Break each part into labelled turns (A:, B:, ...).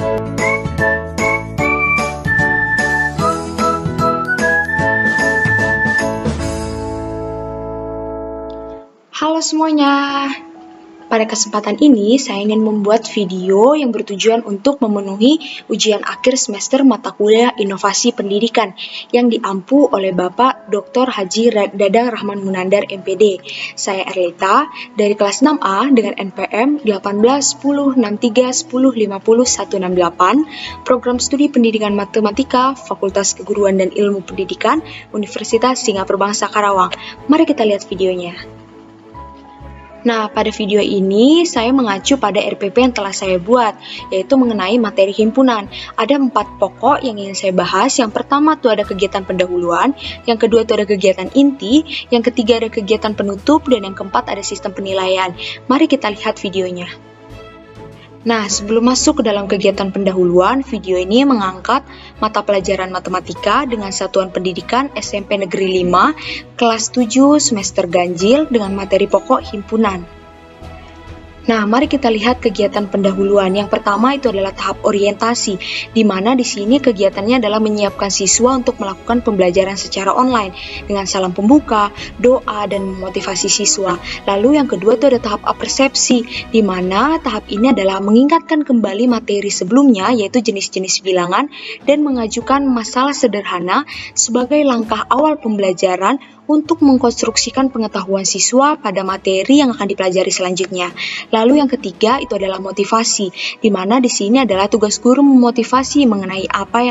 A: Halo semuanya, pada kesempatan ini saya ingin membuat video yang bertujuan untuk memenuhi ujian akhir semester mata kuliah Inovasi Pendidikan yang diampu oleh Bapak Dr. Haji Dadang Rahman Munandar MPD. Saya Erlita dari kelas 6A dengan NPM 1810631050 Program Studi Pendidikan Matematika Fakultas Keguruan dan Ilmu Pendidikan Universitas Singapura Bangsa Karawang. Mari kita lihat videonya. Nah, pada video ini saya mengacu pada RPP yang telah saya buat, yaitu mengenai materi himpunan. Ada 4 pokok yang ingin saya bahas. Yang pertama itu ada kegiatan pendahuluan, yang kedua itu ada kegiatan inti, yang ketiga ada kegiatan penutup, dan yang keempat ada sistem penilaian. Mari kita lihat videonya. Nah, sebelum masuk ke dalam kegiatan pendahuluan, video ini mengangkat mata pelajaran matematika dengan satuan pendidikan SMP Negeri 5, kelas 7 semester ganjil dengan materi pokok himpunan. Nah, mari kita lihat kegiatan pendahuluan. Yang pertama itu adalah tahap orientasi, di mana di sini kegiatannya adalah menyiapkan siswa untuk melakukan pembelajaran secara online dengan salam pembuka, doa, dan memotivasi siswa. Lalu yang kedua itu ada tahap apersepsi, di mana tahap ini adalah mengingatkan kembali materi sebelumnya, yaitu jenis-jenis bilangan, dan mengajukan masalah sederhana sebagai langkah awal pembelajaran untuk mengkonstruksikan pengetahuan siswa pada materi yang akan dipelajari selanjutnya. Lalu yang ketiga itu adalah motivasi, di mana di sini adalah tugas guru memotivasi mengenai apa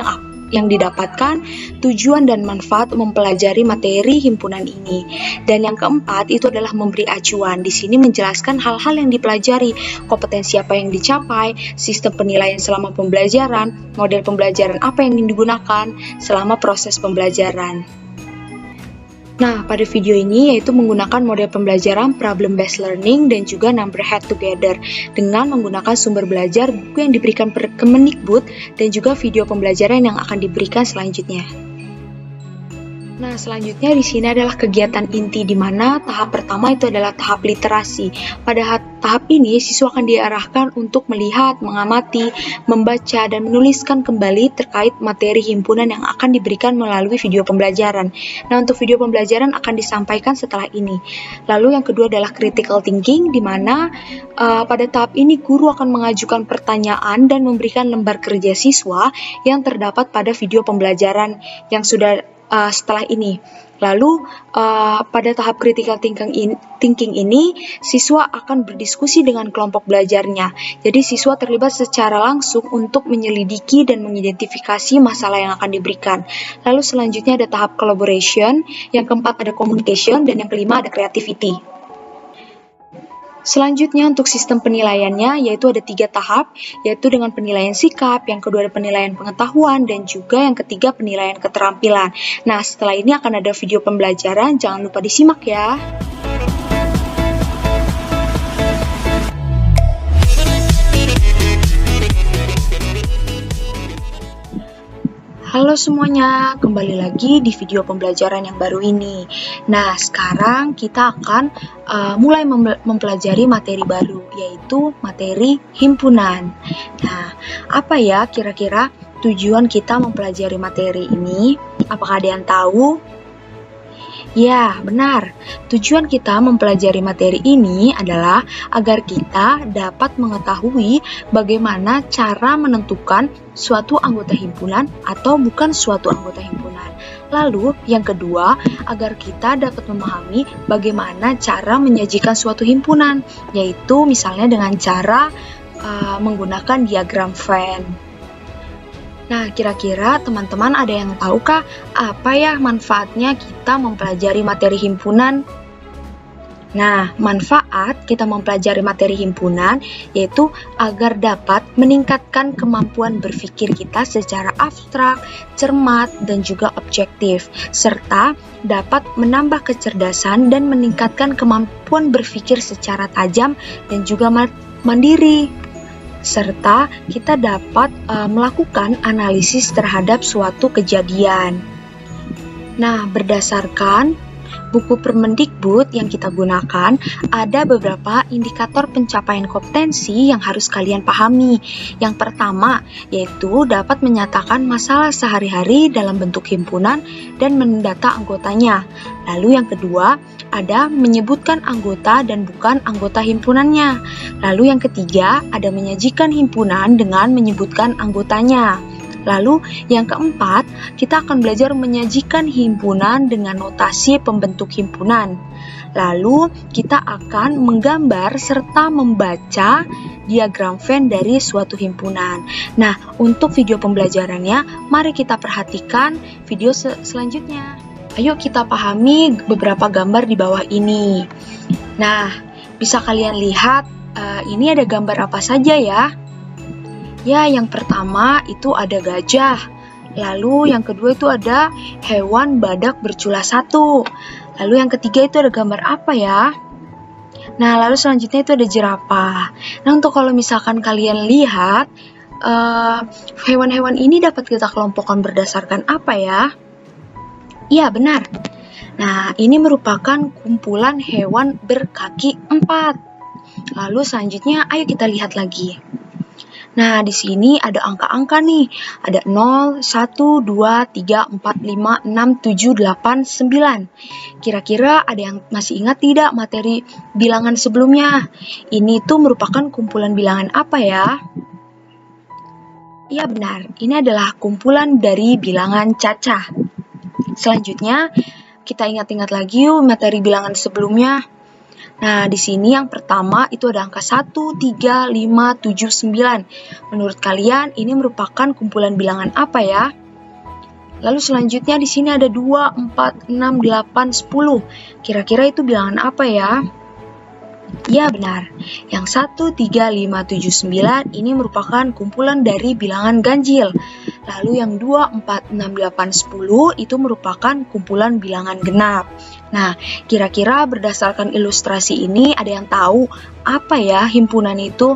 A: yang didapatkan, tujuan dan manfaat mempelajari materi himpunan ini. Dan yang keempat itu adalah memberi acuan. Di sini menjelaskan hal-hal yang dipelajari, kompetensi apa yang dicapai, sistem penilaian selama pembelajaran, model pembelajaran apa yang digunakan selama proses pembelajaran. Nah, pada video ini yaitu menggunakan model pembelajaran problem-based learning dan juga number head together dengan menggunakan sumber belajar buku yang diberikan per Kemendikbud dan juga video pembelajaran yang akan diberikan selanjutnya. Nah, selanjutnya di sini adalah kegiatan inti, di mana tahap pertama itu adalah tahap literasi. Pada tahap ini, siswa akan diarahkan untuk melihat, mengamati, membaca, dan menuliskan kembali terkait materi himpunan yang akan diberikan melalui video pembelajaran. Nah, untuk video pembelajaran akan disampaikan setelah ini. Lalu yang kedua adalah critical thinking, di mana pada tahap ini guru akan mengajukan pertanyaan dan memberikan lembar kerja siswa yang terdapat pada video pembelajaran yang sudah setelah ini. Lalu pada tahap critical thinking ini siswa akan berdiskusi dengan kelompok belajarnya. Jadi siswa terlibat secara langsung untuk menyelidiki dan mengidentifikasi masalah yang akan diberikan. Lalu selanjutnya ada tahap collaboration, yang keempat ada communication, dan yang kelima ada creativity. Selanjutnya untuk sistem penilaiannya yaitu ada 3 tahap, yaitu dengan penilaian sikap, yang kedua ada penilaian pengetahuan, dan juga yang ketiga penilaian keterampilan. Nah, setelah ini akan ada video pembelajaran, jangan lupa disimak ya. Halo semuanya, kembali lagi di video pembelajaran yang baru ini. Nah, sekarang kita akan mulai mempelajari materi baru, yaitu materi himpunan. Nah, apa ya kira-kira tujuan kita mempelajari materi ini? Apakah ada yang tahu? Ya, benar. Tujuan kita mempelajari materi ini adalah agar kita dapat mengetahui bagaimana cara menentukan suatu anggota himpunan atau bukan suatu anggota himpunan. Lalu, yang kedua, agar kita dapat memahami bagaimana cara menyajikan suatu himpunan, yaitu misalnya dengan cara menggunakan diagram Venn. Nah, kira-kira teman-teman ada yang tahukah apa ya manfaatnya kita mempelajari materi himpunan? Nah, manfaat kita mempelajari materi himpunan yaitu agar dapat meningkatkan kemampuan berpikir kita secara abstrak, cermat, dan juga objektif, serta dapat menambah kecerdasan dan meningkatkan kemampuan berpikir secara tajam dan juga mandiri. Serta kita dapat melakukan analisis terhadap suatu kejadian. Nah, berdasarkan buku Permendikbud yang kita gunakan, ada beberapa indikator pencapaian kompetensi yang harus kalian pahami. Yang pertama, yaitu dapat menyatakan masalah sehari-hari dalam bentuk himpunan dan mendata anggotanya. Lalu yang kedua, ada menyebutkan anggota dan bukan anggota himpunannya. Lalu yang ketiga, ada menyajikan himpunan dengan menyebutkan anggotanya. Lalu yang keempat, kita akan belajar menyajikan himpunan dengan notasi pembentuk himpunan. Lalu kita akan menggambar serta membaca diagram Venn dari suatu himpunan. Nah, untuk video pembelajarannya, mari kita perhatikan video selanjutnya. Ayo kita pahami beberapa gambar di bawah ini. Nah, bisa kalian lihat ini ada gambar apa saja ya? Ya, yang pertama itu ada gajah. Lalu yang kedua itu ada hewan badak bercula satu. Lalu yang ketiga itu ada gambar apa ya? Nah, lalu selanjutnya itu ada jerapah. Nah, untuk kalau misalkan kalian lihat, hewan-hewan ini dapat kita kelompokkan berdasarkan apa ya? Iya, benar. Nah, ini merupakan kumpulan hewan berkaki 4. Lalu selanjutnya, ayo kita lihat lagi. Nah, di sini ada angka-angka nih. Ada 0, 1, 2, 3, 4, 5, 6, 7, 8, 9. Kira-kira ada yang masih ingat tidak materi bilangan sebelumnya? Ini tuh merupakan kumpulan bilangan apa ya? Iya benar, ini adalah kumpulan dari bilangan cacah. Selanjutnya, kita ingat-ingat lagi yuk materi bilangan sebelumnya. Nah, di sini yang pertama itu ada angka 1, 3, 5, 7, 9. Menurut kalian ini merupakan kumpulan bilangan apa ya? Lalu selanjutnya di sini ada 2, 4, 6, 8, 10. Kira-kira itu bilangan apa ya? Ya benar, yang 1, 3, 5, 7, 9 ini merupakan kumpulan dari bilangan ganjil. Lalu yang 2, 4, 6, 8, 10 itu merupakan kumpulan bilangan genap. Nah, kira-kira berdasarkan ilustrasi ini ada yang tahu apa ya himpunan itu?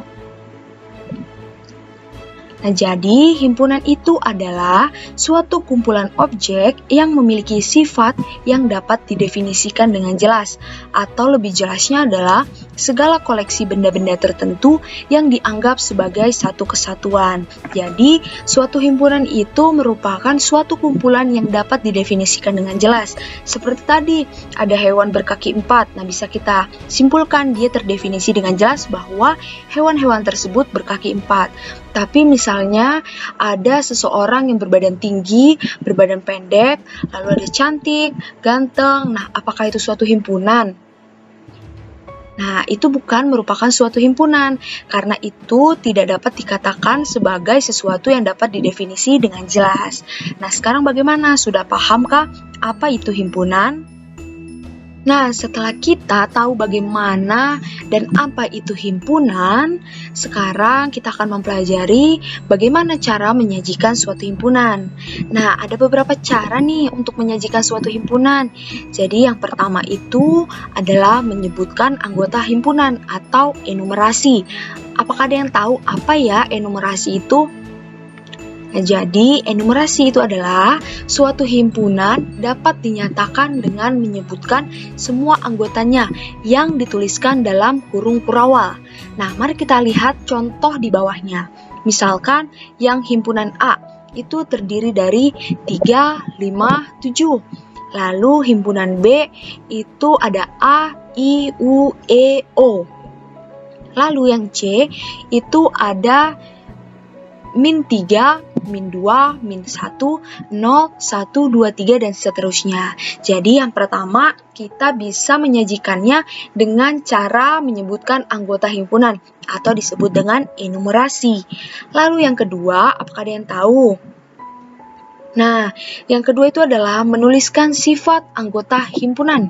A: Nah, jadi himpunan itu adalah suatu kumpulan objek yang memiliki sifat yang dapat didefinisikan dengan jelas, atau lebih jelasnya adalah segala koleksi benda-benda tertentu yang dianggap sebagai satu kesatuan. Jadi, suatu himpunan itu merupakan suatu kumpulan yang dapat didefinisikan dengan jelas. Seperti tadi, ada hewan berkaki 4. Nah, bisa kita simpulkan dia terdefinisi dengan jelas bahwa hewan-hewan tersebut berkaki 4. Tapi misalnya ada seseorang yang berbadan tinggi, berbadan pendek, lalu ada cantik, ganteng. Nah, apakah itu suatu himpunan? Nah, itu bukan merupakan suatu himpunan, karena itu tidak dapat dikatakan sebagai sesuatu yang dapat didefinisi dengan jelas. Nah, sekarang bagaimana? Sudah pahamkah apa itu himpunan? Nah, setelah kita tahu bagaimana dan apa itu himpunan, sekarang kita akan mempelajari bagaimana cara menyajikan suatu himpunan. Nah, ada beberapa cara nih untuk menyajikan suatu himpunan. Jadi, yang pertama itu adalah menyebutkan anggota himpunan atau enumerasi. Apakah ada yang tahu apa ya enumerasi itu? Nah, jadi enumerasi itu adalah suatu himpunan dapat dinyatakan dengan menyebutkan semua anggotanya yang dituliskan dalam kurung kurawal. Nah, mari kita lihat contoh di bawahnya. Misalkan yang himpunan A itu terdiri dari 3, 5, 7. Lalu himpunan B itu ada A, I, U, E, O. Lalu yang C itu ada -3, -2, -1, 0, 1, 2, 3, dan seterusnya. Jadi yang pertama, kita bisa menyajikannya dengan cara menyebutkan anggota himpunan atau disebut dengan enumerasi. Lalu yang kedua, apakah ada yang tahu? Nah, yang kedua itu adalah menuliskan sifat anggota himpunan.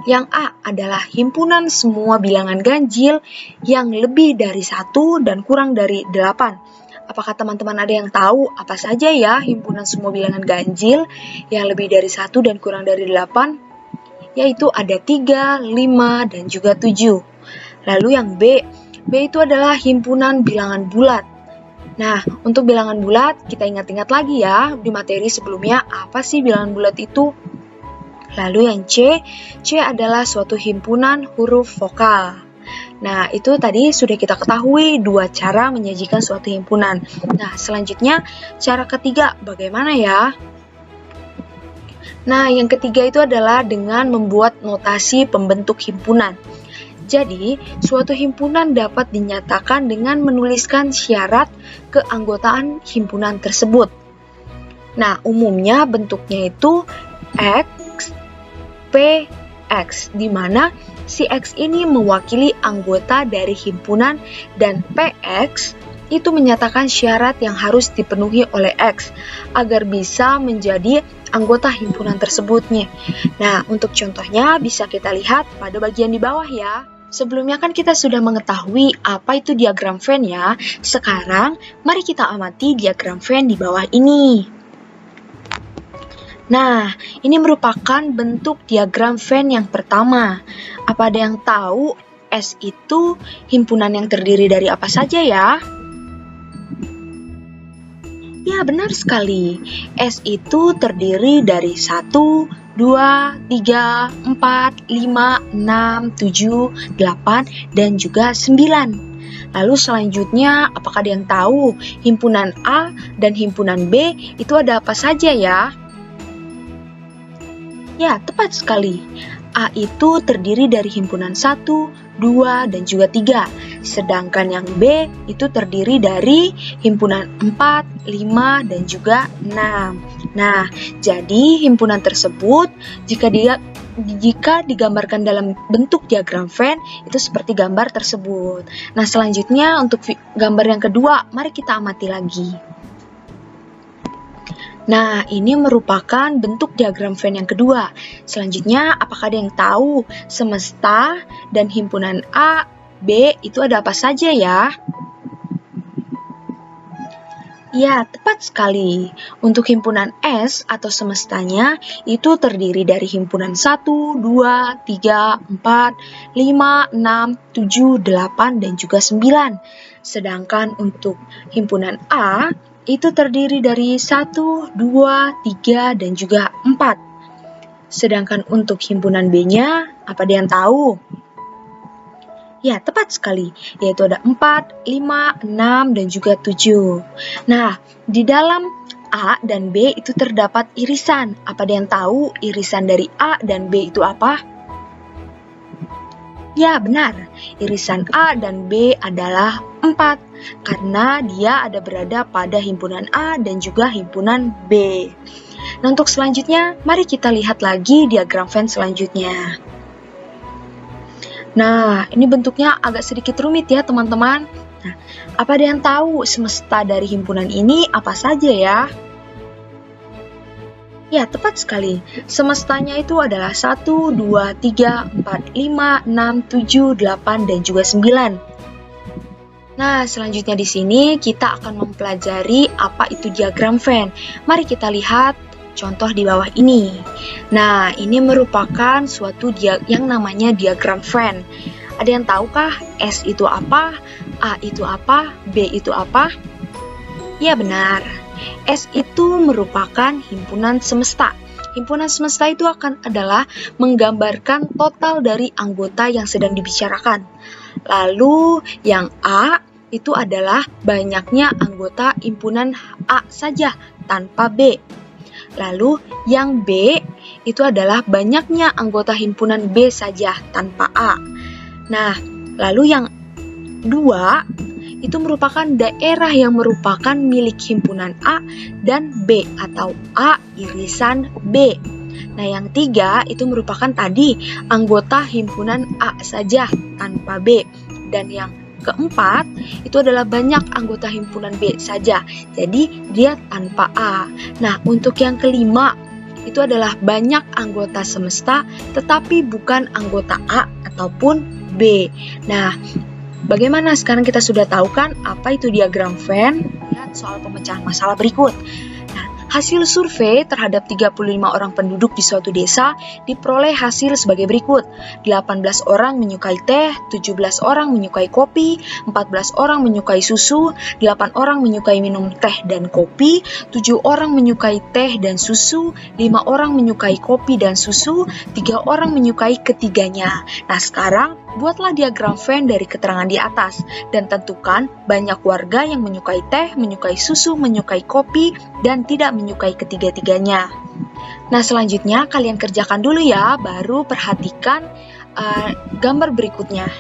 A: Yang A adalah himpunan semua bilangan ganjil yang lebih dari 1 dan kurang dari 8. Apakah teman-teman ada yang tahu apa saja ya himpunan semua bilangan ganjil yang lebih dari 1 dan kurang dari 8? Yaitu ada 3, 5, dan juga 7. Lalu yang B itu adalah himpunan bilangan bulat. Nah, untuk bilangan bulat, kita ingat-ingat lagi ya di materi sebelumnya apa sih bilangan bulat itu? Lalu yang C adalah suatu himpunan huruf vokal. Nah, itu tadi sudah kita ketahui dua cara menyajikan suatu himpunan. Nah, selanjutnya cara ketiga bagaimana ya? Nah, yang ketiga itu adalah dengan membuat notasi pembentuk himpunan. Jadi, suatu himpunan dapat dinyatakan dengan menuliskan syarat keanggotaan himpunan tersebut. Nah, umumnya bentuknya itu X, P, X, di mana si X ini mewakili anggota dari himpunan dan PX itu menyatakan syarat yang harus dipenuhi oleh X agar bisa menjadi anggota himpunan tersebutnya. Nah, untuk contohnya bisa kita lihat pada bagian di bawah ya. Sebelumnya kan kita sudah mengetahui apa itu diagram Venn ya. Sekarang mari kita amati diagram Venn di bawah ini. Nah, ini merupakan bentuk diagram Venn yang pertama. Apa ada yang tahu S itu himpunan yang terdiri dari apa saja ya? Ya, benar sekali. S itu terdiri dari 1, 2, 3, 4, 5, 6, 7, 8, dan juga 9. Lalu selanjutnya, apakah ada yang tahu himpunan A dan himpunan B itu ada apa saja ya? Ya, tepat sekali. A itu terdiri dari himpunan 1, 2, dan juga 3. Sedangkan yang B itu terdiri dari himpunan 4, 5, dan juga 6. Nah, jadi himpunan tersebut jika digambarkan dalam bentuk diagram Venn itu seperti gambar tersebut. Nah, selanjutnya untuk gambar yang kedua, mari kita amati lagi. Nah, ini merupakan bentuk diagram Venn yang kedua. Selanjutnya, apakah ada yang tahu semesta dan himpunan A, B itu ada apa saja ya? Ya, tepat sekali. Untuk himpunan S atau semestanya itu terdiri dari himpunan 1, 2, 3, 4, 5, 6, 7, 8, dan juga 9. Sedangkan untuk himpunan A itu terdiri dari 1, 2, 3, dan juga 4. Sedangkan untuk himpunan B-nya, apa ada yang tahu? Ya, tepat sekali, yaitu ada 4, 5, 6, dan juga 7. Nah, di dalam A dan B itu terdapat irisan. Apa ada yang tahu irisan dari A dan B itu apa? Ya, benar. Irisan A dan B adalah 4, karena dia ada berada pada himpunan A dan juga himpunan B. Nah, untuk selanjutnya, mari kita lihat lagi diagram Venn selanjutnya. Nah, ini bentuknya agak sedikit rumit ya, teman-teman. Nah, apa ada yang tahu semesta dari himpunan ini apa saja ya? Ya, tepat sekali. Semestanya itu adalah 1, 2, 3, 4, 5, 6, 7, 8, dan juga 9. Nah, selanjutnya di sini kita akan mempelajari apa itu diagram Venn. Mari kita lihat contoh di bawah ini. Nah, ini merupakan suatu yang namanya diagram Venn. Ada yang tahukah S itu apa? A itu apa? B itu apa? Ya, benar. S itu merupakan himpunan semesta. Himpunan semesta itu adalah menggambarkan total dari anggota yang sedang dibicarakan. Lalu yang A itu adalah banyaknya anggota himpunan A saja tanpa B. Lalu yang B itu adalah banyaknya anggota himpunan B saja tanpa A. Nah, lalu yang 2 itu merupakan daerah yang merupakan milik himpunan A dan B atau A irisan B. Nah, yang 3 itu merupakan tadi anggota himpunan A saja tanpa B. Dan yang keempat itu adalah banyak anggota himpunan B saja, jadi dia tanpa A. Nah, untuk yang kelima itu adalah banyak anggota semesta tetapi bukan anggota A ataupun B. Nah, bagaimana sekarang kita sudah tahu kan apa itu diagram Venn? Lihat soal pemecahan masalah berikut. Nah, Hasil survei terhadap 35 orang penduduk di suatu desa diperoleh hasil sebagai berikut. 18 orang menyukai teh, 17 orang menyukai kopi, 14 orang menyukai susu, 8 orang menyukai minum teh dan kopi, 7 orang menyukai teh dan susu, 5 orang menyukai kopi dan susu, 3 orang menyukai ketiganya. Nah, sekarang buatlah diagram Venn dari keterangan di atas dan tentukan banyak warga yang menyukai teh, menyukai susu, menyukai kopi, dan tidak menyukai ketiga-tiganya. Nah, selanjutnya kalian kerjakan dulu ya, baru perhatikan gambar berikutnya.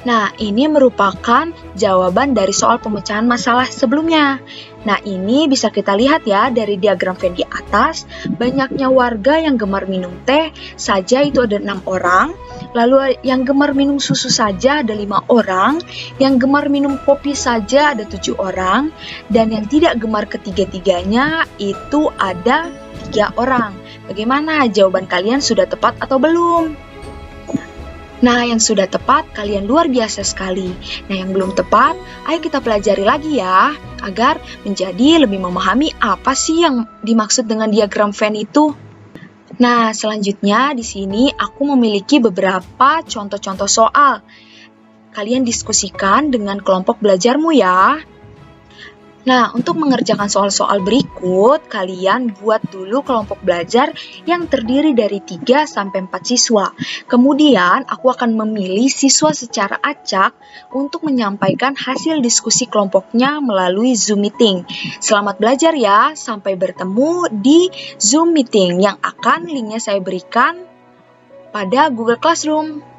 A: Nah, ini merupakan jawaban dari soal pemecahan masalah sebelumnya. Nah, ini bisa kita lihat ya dari diagram Venn di atas, banyaknya warga yang gemar minum teh saja itu ada 6 orang, lalu yang gemar minum susu saja ada 5 orang, yang gemar minum kopi saja ada 7 orang, dan yang tidak gemar ketiga-tiganya itu ada 3 orang. Bagaimana jawaban kalian, sudah tepat atau belum? Nah, yang sudah tepat, kalian luar biasa sekali. Nah, yang belum tepat, ayo kita pelajari lagi ya, agar menjadi lebih memahami apa sih yang dimaksud dengan diagram Venn itu. Nah, selanjutnya di sini aku memiliki beberapa contoh-contoh soal. Kalian diskusikan dengan kelompok belajarmu ya. Nah, untuk mengerjakan soal-soal berikut, kalian buat dulu kelompok belajar yang terdiri dari 3-4 siswa. Kemudian, aku akan memilih siswa secara acak untuk menyampaikan hasil diskusi kelompoknya melalui Zoom Meeting. Selamat belajar ya, sampai bertemu di Zoom Meeting yang akan linknya saya berikan pada Google Classroom.